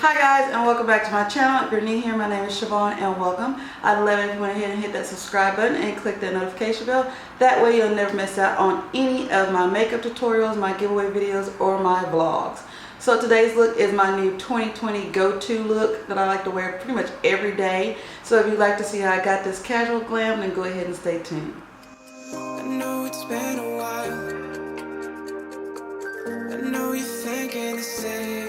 Hi guys, and welcome back to my channel. If you're new here, my name is Shavonne and welcome. I'd love it if you went ahead and hit that subscribe button and click that notification bell. That way you'll never miss out on any of my makeup tutorials, my giveaway videos, or my vlogs. So today's look is my new 2020 go-to look that I like to wear pretty much every day. So if you'd like to see how I got this casual glam, then go ahead and stay tuned. I know it's been a while. I know you're thinking the same.